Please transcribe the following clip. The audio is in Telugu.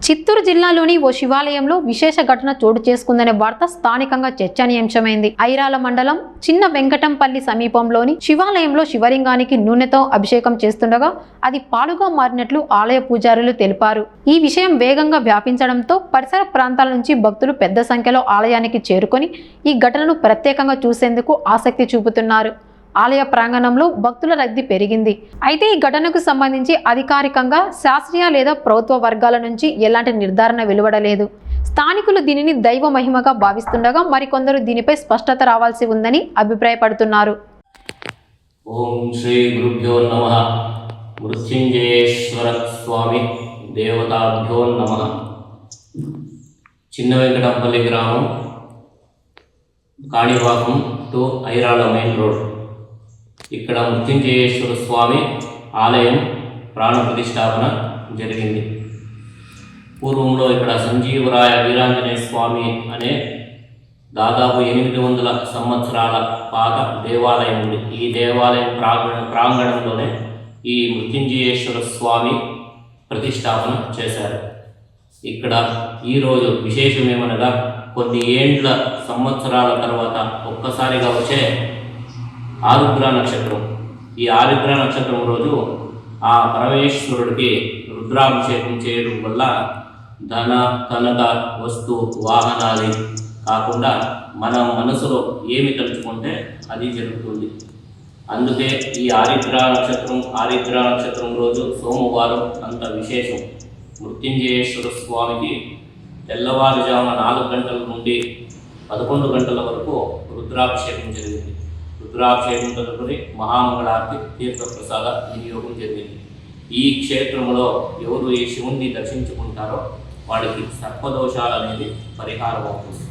చిత్తూరు జిల్లాలోని ఓ శివాలయంలో విశేష ఘటన చోటు చేసుకుందనే వార్త స్థానికంగా చర్చనీయాంశమైంది. ఐరాల మండలం చిన్న వెంకటంపల్లి సమీపంలోని శివాలయంలో శివలింగానికి నూనెతో అభిషేకం చేస్తుండగా అది పాలుగా మారినట్లు ఆలయ పూజారులు తెలిపారు. ఈ విషయం వేగంగా వ్యాపించడంతో పరిసర ప్రాంతాల నుంచి భక్తులు పెద్ద సంఖ్యలో ఆలయానికి చేరుకొని ఈ ఘటనను ప్రత్యేకంగా చూసేందుకు ఆసక్తి చూపుతున్నారు. ఆలయ ప్రాంగణంలో భక్తుల రద్దీ పెరిగింది. అయితే ఈ ఘటనకు సంబంధించి అధికారికంగా శాస్త్రీయ లేదా ప్రభుత్వ వర్గాల నుంచి ఎలాంటి నిర్ధారణ వెలువడలేదు. స్థానికులు దీనిని దైవ మహిమగా భావిస్తుండగా మరికొందరు దీనిపై స్పష్టత రావాల్సి ఉందని అభిప్రాయపడుతున్నారు. ఓం శ్రీ గురుభ్యో నమః. మృత్యుంజయేశ్వర స్వామి దేవతాభ్యో నమః. చిన్న వెంకటంపల్లి గ్రామం, Kanipakam to Irala main road. ఇక్కడ మృత్యుంజయేశ్వర స్వామి ఆలయం ప్రాణ ప్రతిష్టాపన జరిగింది. పూర్వంలో ఇక్కడ సంజీవరాయ వీరాంజనేయ స్వామి అనే దాదాపు 800 సంవత్సరాల పాత దేవాలయం ఉంది. ఈ దేవాలయం ప్రాంగణంలోనే ఈ మృత్యుంజయేశ్వర స్వామి ప్రతిష్టాపన చేశారు. ఇక్కడ ఈరోజు విశేషమేమనగా కొన్ని ఏండ్ల సంవత్సరాల తర్వాత ఒక్కసారిగా వచ్చే ఆరుద్ర నక్షత్రం. ఈ ఆరుద్ర నక్షత్రం రోజు ఆ పరమేశ్వరుడికి రుద్రాభిషేకం చేయడం వల్ల ధన కనక వస్తు వాహనాలు కాకుండా మన మనసులో ఏమి తలుచుకుంటే అది జరుగుతుంది. అందుకే ఈ ఆరుద్ర నక్షత్రం రోజు సోమవారం అంత విశేషం. మృత్యుంజయేశ్వర స్వామికి తెల్లవారుజామున 4 గంటల నుండి 11 గంటల వరకు రుద్రాభిషేకం జరిగింది. రుద్రాభిషేకం తదుపరి మహామంగళారతి తీర్థప్రసాద వినియోగం జరిగింది. ఈ క్షేత్రంలో ఎవరు ఈ శివుణ్ణి దర్శించుకుంటారో వాడికి సర్పదోషాలు అనేది పరిహారం అవుతుంది.